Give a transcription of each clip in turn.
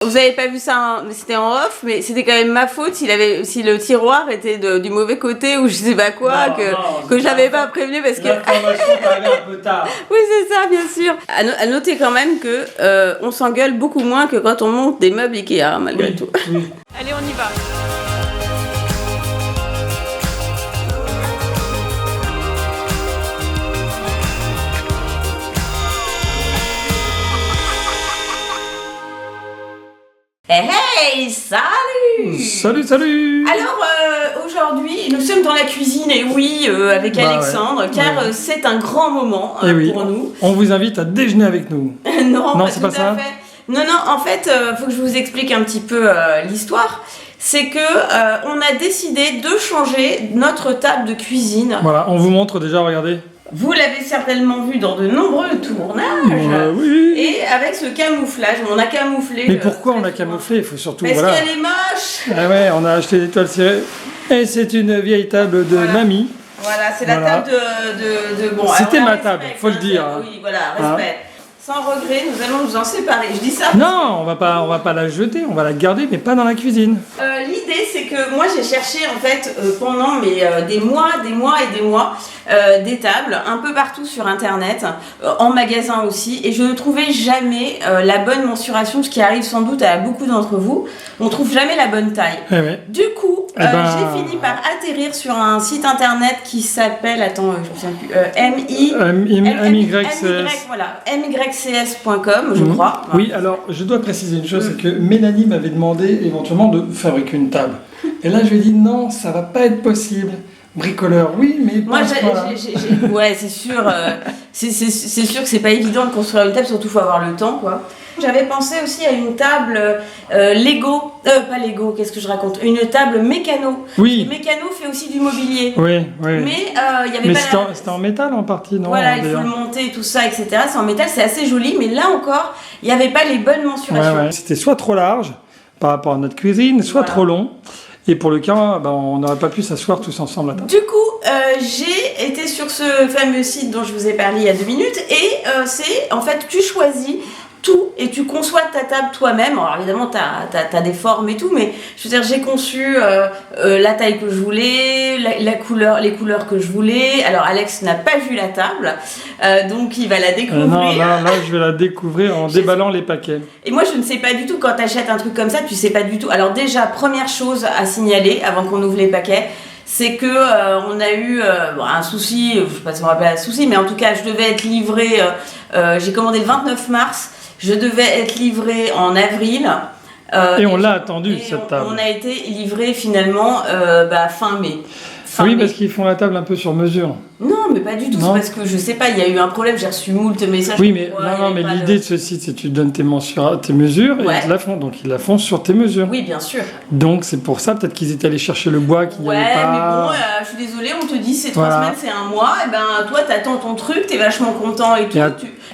Vous avez pas vu ça, hein, c'était en off, mais c'était quand même ma faute si le tiroir était du mauvais côté ou je sais pas quoi, que j'avais pas prévenu parce que... L'information est arrivée un peu tard. Oui, c'est ça, bien sûr. À noter quand même que on s'engueule beaucoup moins que quand on monte des meubles Ikea, malgré tout. Oui. Allez, on y va. Hey, salut! Salut! Alors, aujourd'hui, nous sommes dans la cuisine, et oui, avec Alexandre, ouais. car Ouais. c'est un grand moment Oui, pour nous. on vous invite à déjeuner avec nous. Non, c'est tout pas ça. à fait. Non, en fait, faut que je vous explique un petit peu l'histoire. C'est que on a décidé de changer notre table de cuisine. Voilà, on vous montre déjà, regardez. Vous l'avez certainement vu dans de nombreux tournages. Oui. Et avec ce camouflage, on a camouflé. Mais pourquoi on a camouflé? Il faut surtout, Parce voilà. qu'elle est moche. Ah ouais, on a acheté des toiles cirées. Et c'est une vieille table de mamie. Voilà, c'est la table de bon. C'était alors, ma respect, table, faut le dire. Oui, voilà, respect. Sans regret, nous allons nous en séparer. Je dis ça. Non, on va pas la jeter, on va la garder, mais pas dans la cuisine. L'idée, c'est que moi, j'ai cherché en fait pendant des mois, des tables un peu partout sur Internet, en magasin aussi, et je ne trouvais jamais la bonne mensuration, ce qui arrive sans doute à beaucoup d'entre vous. On trouve jamais la bonne taille. Eh ouais. Du coup, j'ai fini par atterrir sur un site internet qui s'appelle, attends, je me souviens plus, mycs.com, je crois. Oui, alors je dois préciser une chose, c'est que Mélanie m'avait demandé éventuellement de fabriquer une table. Et là, je lui ai dit non, ça va pas être possible. Bricoleur, oui, mais moi, ouais, c'est sûr. C'est sûr que c'est pas évident de construire une table, surtout faut avoir le temps, quoi. J'avais pensé aussi à une table Lego, pas Lego, qu'est-ce que je raconte? Une table mécano. Oui. Le mécano fait aussi du mobilier. Oui. Mais il y avait pas. C'était en métal en partie, non? Voilà, il faut le monter, tout ça, etc. C'est en métal, c'est assez joli, mais là encore, il n'y avait pas les bonnes mensurations. Ouais. C'était soit trop large par rapport à notre cuisine, soit trop long. Et pour le cas, on n'aurait pas pu s'asseoir tous ensemble à table. Du coup, j'ai été sur ce fameux site dont je vous ai parlé il y a 2 minutes, et c'est en fait, tu choisis tout et tu conçois ta table toi-même. Alors évidemment, t'as des formes et tout, mais je veux dire, j'ai conçu la taille que je voulais, les couleurs que je voulais. Alors Alex n'a pas vu la table, donc il va la découvrir. Non, là, je vais la découvrir en déballant les paquets. Et moi, je ne sais pas du tout, quand tu achètes un truc comme ça, tu sais pas du tout. Alors déjà, première chose à signaler avant qu'on ouvre les paquets, c'est que on a eu un souci, je sais pas si on rappelle un souci, mais en tout cas, je devais être livré, j'ai commandé le 29 mars, je devais être livré en avril. Et on l'a attendu, cette table. On a été livré finalement fin mai. Parce qu'ils font la table un peu sur mesure. Non, mais pas du tout, c'est parce que je sais pas, il y a eu un problème, j'ai reçu moult messages. Oui, mais mais l'idée de ce site, c'est que tu donnes tes mesures et ils te la font. Donc ils la font sur tes mesures. Oui, bien sûr. Donc c'est pour ça, peut-être qu'ils étaient allés chercher le bois qu'il n'y avait pas. Mais bon, je suis désolée, on te dit c'est 3 semaines, c'est 1 mois, et ben toi t'attends ton truc, t'es vachement content et tout,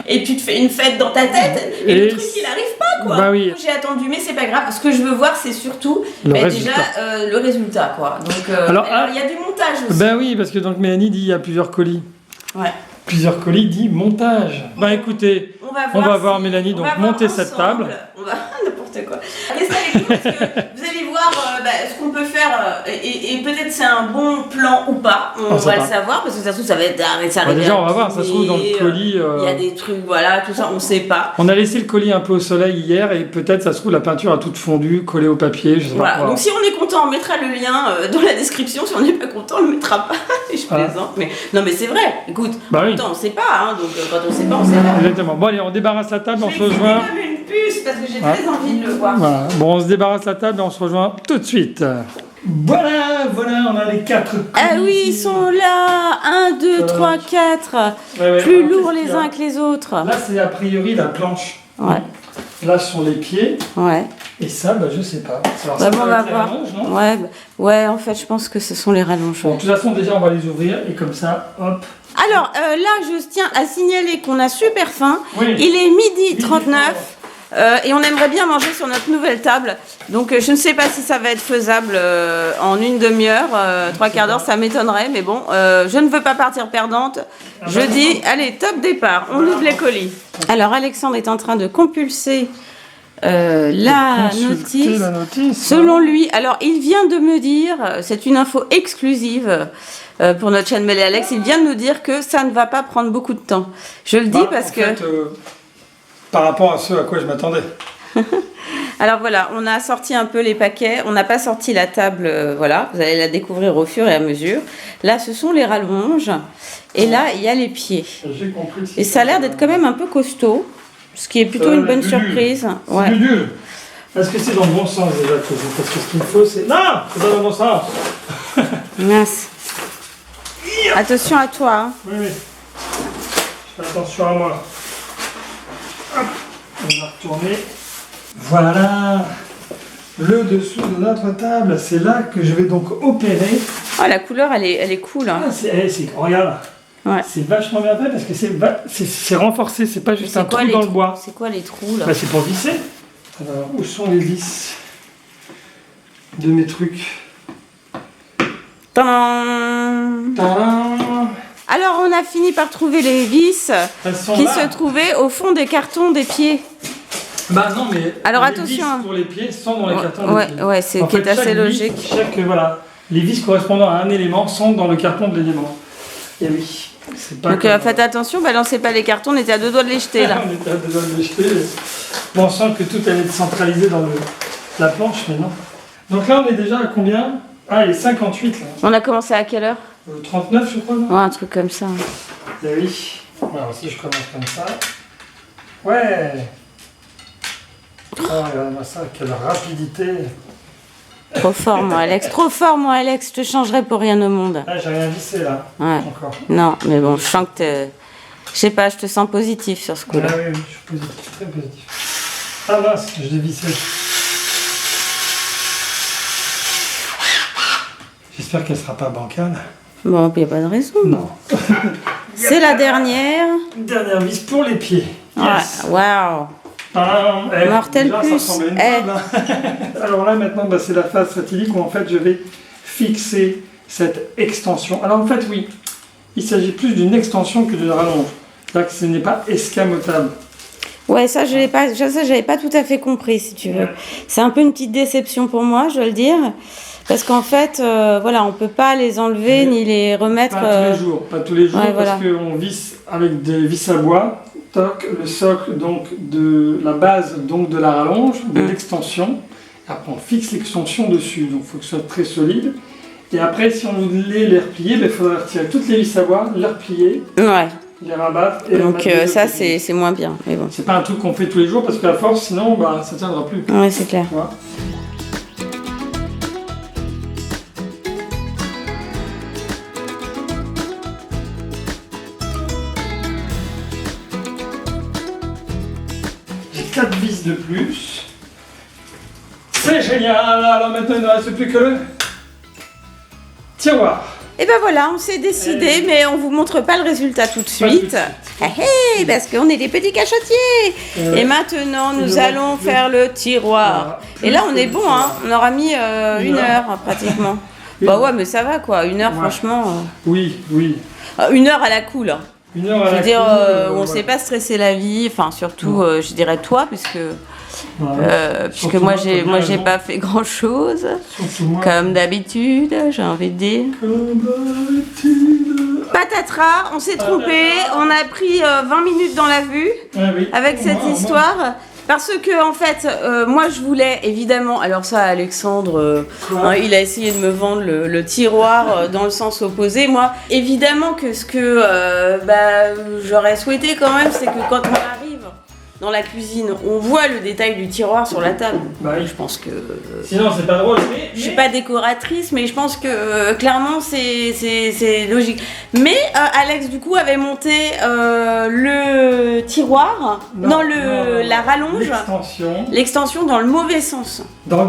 et tu te fais une fête dans ta tête, et le truc il arrive pas, quoi. Bah oui. J'ai attendu, mais c'est pas grave, ce que je veux voir c'est surtout le résultat, quoi. Donc alors il y a du montage aussi. Ben oui, parce que donc Mélanie dit il y a plusieurs colis. Ouais. Plusieurs colis dit montage. Écoutez, on va voir Mélanie donc monter cette table. On va n'importe quoi. Restez avec nous parce que vous allez voir ce qu'on peut faire et peut-être c'est un bon plan ou pas. On va le savoir parce que ça se trouve ça va être déjà on va voir, ça se trouve dans le colis. Il y a des trucs, voilà, tout ça, on sait pas. On a laissé le colis un peu au soleil hier et peut-être ça se trouve la peinture a toute fondu, collée au papier, je sais pas quoi. Donc si on est content, on mettra le lien dans la description. Si on n'est pas content, on le mettra pas. Je plaisante, mais non mais c'est vrai. Écoute, on sait pas, donc quand on sait pas, on sait pas. Exactement. Bon allez, on débarrasse la table, on se rejoint. Je vais comme une puce parce que j'ai très envie de le voir. Voilà. Bon, on se débarrasse la table et on se rejoint tout de suite. Voilà, on a les 4 colis. Ah oui, ils sont là. 1, 2, 3, 4. Plus lourds les uns que les autres. Là, c'est a priori la planche. Ouais. Là, ce sont les pieds. Ouais. Et ça, je sais pas. Alors, ça on va voir. Ouais, en fait, je pense que ce sont les rallonges. Bon, de toute façon, déjà, on va les ouvrir et comme ça, hop. Alors, là, je tiens à signaler qu'on a super faim. Oui. Il est 12h39 et on aimerait bien manger sur notre nouvelle table. Donc, je ne sais pas si ça va être faisable en une demi-heure, 3/4 d'heure, ça m'étonnerait. Mais bon, je ne veux pas partir perdante. Je dis, allez, top départ, on ouvre les colis. Alors, Alexandre est en train de compulser La Consultez la notice. selon lui, alors il vient de me dire, c'est une info exclusive pour notre chaîne Mel et Alex, il vient de nous dire que ça ne va pas prendre beaucoup de temps. Je le dis parce que... Par rapport à ce à quoi je m'attendais. Alors voilà, on a sorti un peu les paquets, on n'a pas sorti la table, voilà, vous allez la découvrir au fur et à mesure. Là, ce sont les rallonges, et là, il y a les pieds. J'ai compris. Et ça a l'air d'être quand même un peu costaud, ce qui est plutôt une bonne surprise. C'est du dur. Est-ce que c'est dans le bon sens déjà parce que ce qu'il me faut, c'est... Non, c'est pas dans le bon sens. Mince. Attention à toi. Hein. Oui, oui. Je fais attention à moi. Hop. On va retourner. Voilà. Le dessous de notre table. C'est là que je vais donc opérer. Ah, la couleur, elle est cool. Hein. Ah, regarde. Ouais. C'est vachement bien fait parce que c'est renforcé. C'est pas juste un trou dans le bois. C'est quoi les trous là? Bah, c'est pour visser. Alors, où sont les vis de mes trucs? Tadam. Tadam. Alors, on a fini par trouver les vis qui là. se trouvaient au fond des cartons des pieds. Bah non, mais alors, les attention. vis pour les pieds sont dans les cartons des pieds. Ouais, c'est qui est assez logique. Voilà, les vis correspondant à un élément sont dans le carton de l'élément. Et oui, c'est pas. Donc faites attention, balancez pas les cartons, on était à 2 doigts de les jeter là. On était à 2 doigts de les jeter. Bon, on sent que tout allait être centralisé dans la planche, mais non. Donc là, on est déjà à combien? Ah, il est 58 là. On a commencé à quelle heure? 39, je crois. Non Ouais, un truc comme ça. Et oui. Alors, si je commence comme ça. Ouais. Oh, regarde-moi ça, quelle rapidité. Trop fort, moi, Alex. Trop fort, moi, Alex. Je te changerai pour rien au monde. Ah, j'ai rien vissé là. Ouais. Encore. Non, mais bon, je sens que je sais pas, je te sens positif sur ce coup-là. Ah oui, je suis positif, très positif. Ah mince, je l'ai vissé. J'espère qu'elle sera pas bancale. Bon, il n'y a pas de raison. Non. C'est la dernière. Une dernière vis pour les pieds. Yes. Ouais, waouh. Mortel déjà, plus. Ça ressemble à une table, hein. Alors là, maintenant, bah, c'est la phase fatidique où en fait je vais fixer cette extension. Alors en fait, oui, il s'agit plus d'une extension que d'une rallonge. C'est-à-dire que ce n'est pas escamotable. Ouais, ça, je n'avais pas tout à fait compris, si tu veux. Ouais. C'est un peu une petite déception pour moi, je dois le dire. Parce qu'en fait, voilà, on peut pas les enlever ni les remettre. Pas tous les jours, pas tous les jours, ouais, parce voilà. qu'on visse avec des vis à bois. Toc, le socle donc de la base donc de la rallonge, de l'extension. Après on fixe l'extension dessus, donc il faut que ce soit très solide. Et après si on voulait les replier, il faudrait retirer toutes les vis à bois, les replier, Ouais. les rabattre et Donc remettre ça, de côté. c'est moins bien. Mais bon. C'est pas un truc qu'on fait tous les jours parce qu'à force sinon bah, ça tiendra plus. Ouais, c'est clair. Tu vois. J'ai 4 vis de plus. C'est génial. Alors maintenant il ne reste plus que le tiroir. Et ben voilà, on s'est décidé, mais on vous montre pas le résultat tout de Pas tout de suite. suite. Hey, parce qu'on est des petits cachotiers. Et maintenant, nous allons faire le tiroir. Voilà. Et là, on est bon, hein. On aura mis 1 heure pratiquement. Bah ouais, mais ça va quoi. 1 heure, Ouais. franchement. Oui, oui. 1 heure à la cool. Hein. 1 heure à Je veux la dire, cool, on voilà. s'est pas stressé la vie. Enfin, surtout, je dirais toi, puisque Surtout moi, t'as bien j'ai raison. pas fait grand chose. Surtout moi. Comme d'habitude, j'ai envie de dire. Comme d'habitude. Patatras, on s'est trompé, on a pris 20 minutes dans la vue Ah oui. avec cette Moi, histoire. Parce que en fait, moi je voulais évidemment, alors ça Alexandre, Quoi hein, il a essayé de me vendre le tiroir dans le sens opposé. Moi, évidemment que ce que j'aurais souhaité quand même, c'est que quand on arrive dans la cuisine, on voit le détail du tiroir sur la table. Bah oui. Je pense que... Sinon, c'est pas drôle. Mais, Je suis pas décoratrice, mais je pense que clairement c'est logique. Mais Alex du coup avait monté le tiroir, la rallonge, l'extension dans le mauvais sens.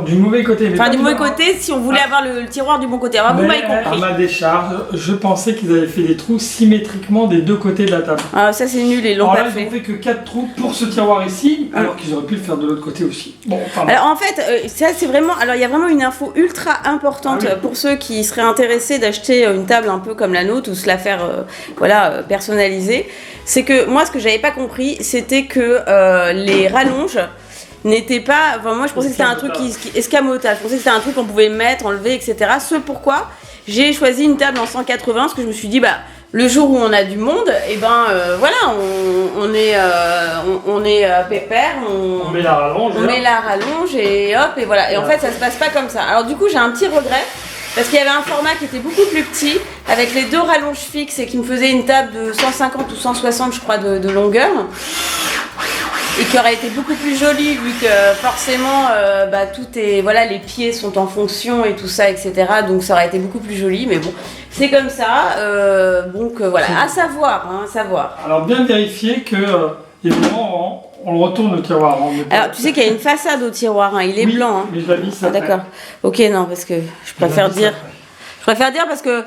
Du mauvais côté. Mais Enfin pas du mauvais dans- côté si on voulait avoir le tiroir du bon côté. Alors vous Mais m'avez à compris. ma décharge, je pensais qu'ils avaient fait des trous symétriquement des deux côtés de la table. Ah, ça c'est nul, ils l'ont Alors pas là, ils fait. ont fait que 4 trous pour ce tiroir ici, alors qu'ils auraient pu le faire de l'autre côté aussi. Bon, enfin. bon. Alors en fait, ça c'est vraiment. Alors il y a vraiment une info ultra importante Ah oui. pour ceux qui seraient intéressés d'acheter une table un peu comme la nôtre ou se la faire personnaliser. C'est que moi ce que j'avais pas compris, c'était que les rallonges n'était pas. Enfin, moi, je pensais que c'était un truc escamotage. Je pensais que c'était un truc qu'on pouvait mettre, enlever, etc. Ce pourquoi j'ai choisi une table en 180 parce que je me suis dit, bah, le jour où on a du monde, et voilà, on est pépère, on met la rallonge. On met la rallonge et hop, et voilà. Et en fait, ça se passe pas comme ça. Alors, du coup, j'ai un petit regret. Parce qu'il y avait un format qui était beaucoup plus petit, avec les 2 rallonges fixes et qui me faisait une table de 150 ou 160, je crois, de longueur. Et qui aurait été beaucoup plus jolie, vu que forcément, tout est, voilà, les pieds sont en fonction et tout ça, etc. Donc ça aurait été beaucoup plus joli, mais bon, c'est comme ça. Donc voilà, à savoir, hein, à savoir. Alors bien vérifier que, évidemment, on le retourne le tiroir. Alors tu sais qu'il y a une façade au tiroir, hein, il est blanc. Hein. Mais je l'avise après. D'accord. Ok, non, parce que je préfère dire. Je préfère dire parce que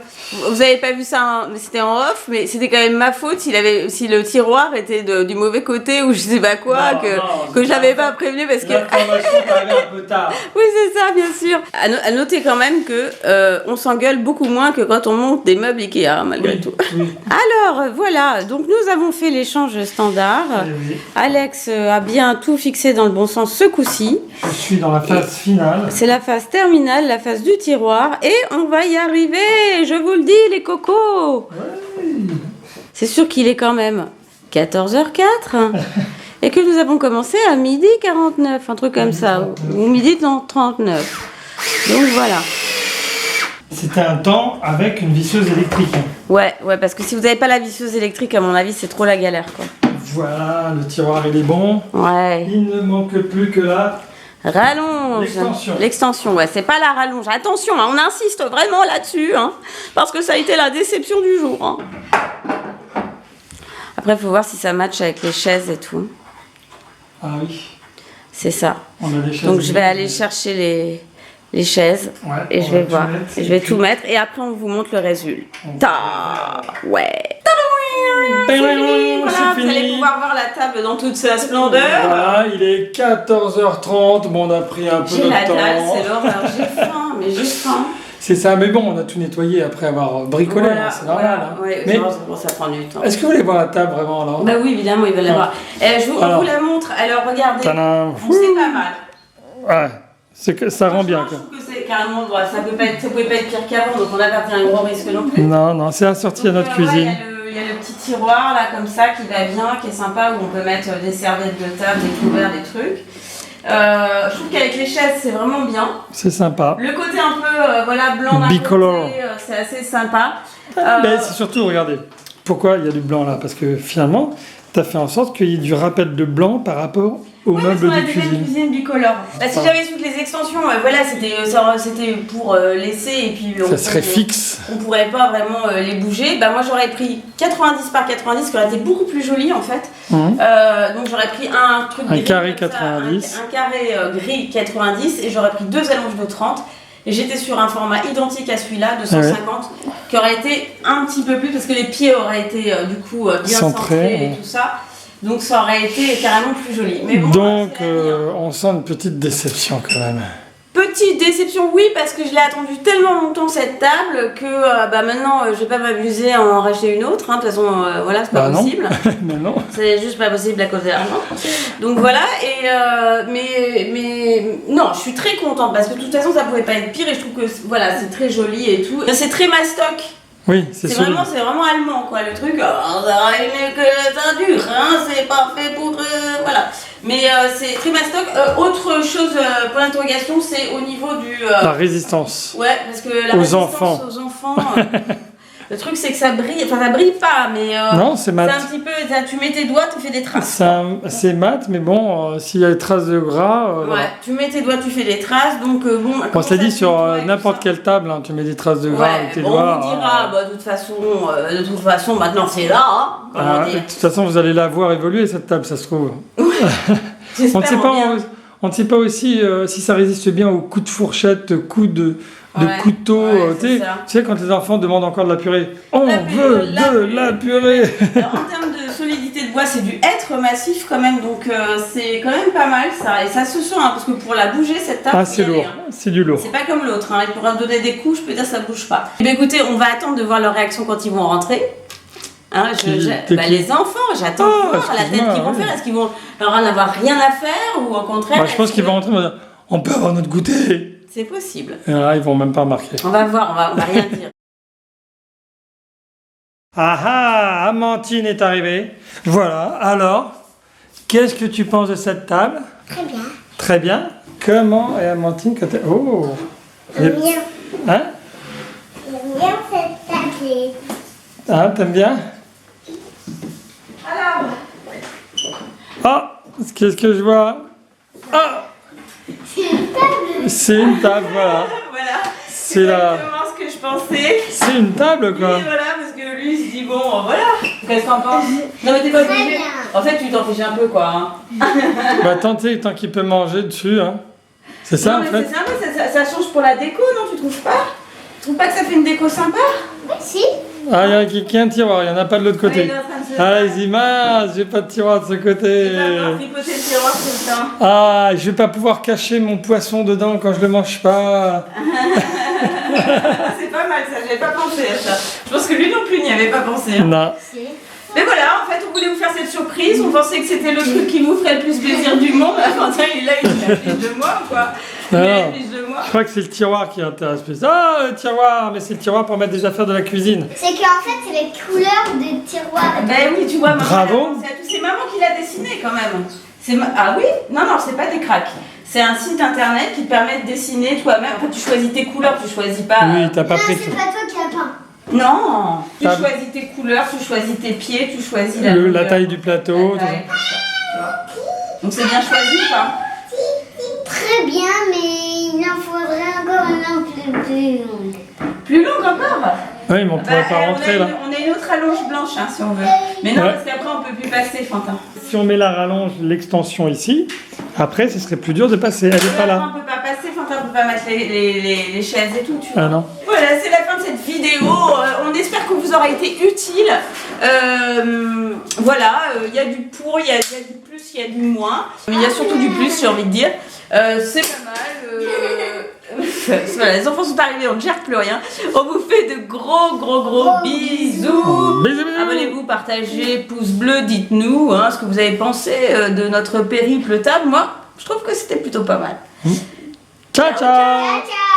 vous avez pas vu ça, hein, mais c'était en off, mais c'était quand même ma faute si le tiroir était du mauvais côté ou je sais pas quoi, que j'avais pas prévenu parce que. L'information est arrivée un peu tard. Oui, c'est ça, bien sûr. À noter quand même que on s'engueule beaucoup moins que quand on monte des meubles Ikea, hein, malgré tout. Oui. Alors, voilà, donc nous avons fait l'échange standard. Oui. Alex a bien tout fixé dans le bon sens ce coup-ci. Je suis dans la phase finale. C'est la phase terminale, la phase du tiroir, et on va y arriver, je vous le dis, les cocos. Oui. C'est sûr qu'il est quand même 14h04 et que nous avons commencé à 12h49, un truc comme ça, ou 12h39. Donc voilà. C'était un temps avec une visseuse électrique. Ouais, parce que si vous n'avez pas la visseuse électrique, à mon avis, c'est trop la galère, quoi. Voilà, le tiroir il est bon. Ouais. Il ne manque plus que la rallonge. L'extension, ouais, c'est pas la rallonge. Attention, hein, on insiste vraiment là-dessus, hein, parce que ça a été la déception du jour. Hein. Après, il faut voir si ça matche avec les chaises et tout. Ah oui. C'est ça. On a des chaises. Donc je vais aller chercher les chaises et je vais voir. Et je vais tout mettre et après on vous montre le résultat. Ouais. C'est fini, voilà, vous allez pouvoir voir la table dans toute sa splendeur. Voilà, il est 14h30, bon on a pris un peu de temps. J'ai la dalle, c'est l'horreur, j'ai faim, mais j'ai faim. C'est ça, mais bon, on a tout nettoyé après avoir bricolé, voilà, hein, c'est normal. Hein. Ouais, mais ça prend du temps. est-ce que vous voulez voir la table vraiment alors? Bah oui, évidemment, ils veulent la voir. Je vous la montre, alors regardez, c'est pas mal. Ouais, ça rend bien. Je trouve que c'est carrément, ça pouvait pas être pire qu'avant, donc on n'a pas pris un gros risque non plus. Non, c'est assorti à notre cuisine. Il y a le petit tiroir là comme ça qui va bien, qui est sympa, où on peut mettre des serviettes de table, des couverts, des trucs. Je trouve qu'avec les chaises c'est vraiment bien. C'est sympa. Le côté un peu blanc d'un côté, c'est assez sympa. Mais c'est surtout, regardez, pourquoi il y a du blanc là? Parce que finalement, tu as fait en sorte qu'il y ait du rappel de blanc par rapport aux meubles de cuisine. bicolore. Si j'avais toutes les extensions, c'était pour laisser et puis ça serait fixe. On pourrait pas vraiment les bouger. Moi j'aurais pris 90 par 90 qui aurait été beaucoup plus joli en fait. Donc j'aurais pris un truc un carré 90. Un carré gris 90 et j'aurais pris 2 allonges de 30. Et j'étais sur un format identique à celui-là, de 150, qui aurait été un petit peu plus, parce que les pieds auraient été du coup bien centrés et tout ça. Donc ça aurait été carrément plus joli. Mais bon, donc on sent une petite déception quand même. Petite déception, oui, parce que je l'ai attendu tellement longtemps cette table que maintenant je vais pas m'amuser à en racheter une autre. Hein. De toute façon, voilà, c'est pas possible. Mais non. C'est juste pas possible à cause de l'argent. Donc voilà, mais non, je suis très contente parce que de toute façon ça pouvait pas être pire et je trouve que voilà, c'est très joli et tout. C'est très mastoc. Oui, c'est vraiment allemand quoi, le truc. Ça n'est que ça dure, hein, c'est pas fait pour voilà. Mais c'est très mastoc. Autre chose pour l'interrogation, c'est au niveau du la résistance. Ouais, parce que la résistance aux enfants. Le truc c'est que ça brille, enfin ça brille pas, mais non, c'est mat. C'est un petit peu, tu mets tes doigts, tu fais des traces. C'est mat, mais bon, s'il y a des traces de gras. Ouais, tu mets tes doigts, tu fais des traces, donc bon. On se l'a dit sur n'importe quelle table, hein, tu mets des traces de gras avec tes doigts. On vous dira, de toute façon, maintenant c'est là. Hein, de toute façon, vous allez la voir évoluer cette table, ça se trouve. On ne sait pas aussi si ça résiste bien aux coups de fourchette, coups de couteau. Tu sais, quand les enfants demandent encore de la purée, on veut de la purée. Alors, en termes de solidité de bois, c'est du hêtre massif quand même, donc c'est quand même pas mal ça. Et ça se sent, hein, parce que pour la bouger, cette table, c'est lourd. C'est du lourd. C'est pas comme l'autre, hein. Il pourra donner des coups, je peux dire ça bouge pas. Mais écoutez, on va attendre de voir leur réaction quand ils vont rentrer. Hein, les enfants, j'attends de voir la tête qu'ils vont faire. Est-ce qu'ils vont leur en avoir rien à faire ou au contraire? Moi, je pense qu'ils vont rentrer et dire on peut avoir notre goûter. C'est possible. Et là, ils vont même pas remarquer. On va voir, on va rien dire. Ah ah, Amandine est arrivée. Voilà, alors, qu'est-ce que tu penses de cette table? Très bien. Très bien. Comment est Amandine quand elle... Oh! J'aime bien. Hein? J'aime bien cette table. Hein, t'aimes bien? Alors, Ah! Qu'est-ce que je vois? Ah! C'est une table. C'est une table, voilà. voilà. C'est la... exactement ce que je pensais. C'est une table, quoi. Et voilà, parce que lui il se dit bon, voilà. Qu'est-ce qu'on pense? Non mais t'es pas Très obligé. bien. En fait, tu t'en fiches un peu quoi. Hein. Bah, tant qu'il peut manger dessus, hein. C'est ça, Non, en mais fait? c'est sympa, ça change pour la déco, non? Tu trouves pas? Tu trouves pas que ça fait une déco sympa? Si. Ah, il y a un tiroir, il n'y en a pas de l'autre Ouais, côté. il est en train de se- Ah, ils disent, mince, j'ai pas de tiroir de ce côté. Tu vas avoir tripoté le tiroir tout le temps. Ah, je vais pas pouvoir cacher mon poisson dedans quand je le mange pas. C'est pas mal ça, j'avais pas pensé à ça. Je pense que lui non plus n'y avait pas pensé. Hein. Non. Si. Mais voilà, en fait, on voulait vous faire cette surprise. On pensait que c'était le truc qui vous ferait le plus plaisir du monde. Quentin, il est là, il a plus de moi, quoi. Il Non. a plus de moi. Je crois que c'est le tiroir qui intéresse plus. Ah, le tiroir, mais c'est le tiroir pour mettre des affaires de la cuisine. C'est qu'en fait, c'est les couleurs des tiroirs. Ben oui, tu vois, maman, Bravo. elle a pensé à tout. C'est maman qui l'a dessiné quand même. Ah oui? Non, non, c'est pas des cracks. C'est un site internet qui te permet de dessiner toi-même. Après, tu choisis tes couleurs, tu choisis pas. Oui, t'as pas Non, pris. c'est pas toi qui as peint. Non, tu Ah. choisis tes couleurs, tu choisis tes pieds, tu choisis la La longueur. taille du plateau. La taille, tout ça, tu vois. Donc c'est bien choisi quoi. Très bien, mais il en faudrait encore un plus long. Plus longue encore. Oui, mais on pourrait pas rentrer là. On a une autre allonge blanche hein, si on veut. Mais non, Ouais. parce qu'après on peut plus passer, Fantin. Si on met la rallonge, l'extension ici, après, ce serait plus dur de passer. Elle est pas Après, là. on peut pas passer, Fantin, on peut pas mettre les chaises et tout, tu vois. Ah non. Voilà, c'est la fin de cette vidéo. On espère que vous aura été utile. Voilà, il y a du pour, il y a du plus, il y a du moins. Mais il y a surtout du plus, j'ai envie de dire. C'est pas mal. Voilà, les enfants sont arrivés, on ne gère plus rien. On vous fait de gros bisous. Bisous, bisous. Abonnez-vous, partagez, pouce bleu, dites-nous ce que vous avez pensé de notre périple table. Moi, je trouve que c'était plutôt pas mal. Ciao, ciao. Ciao, ciao.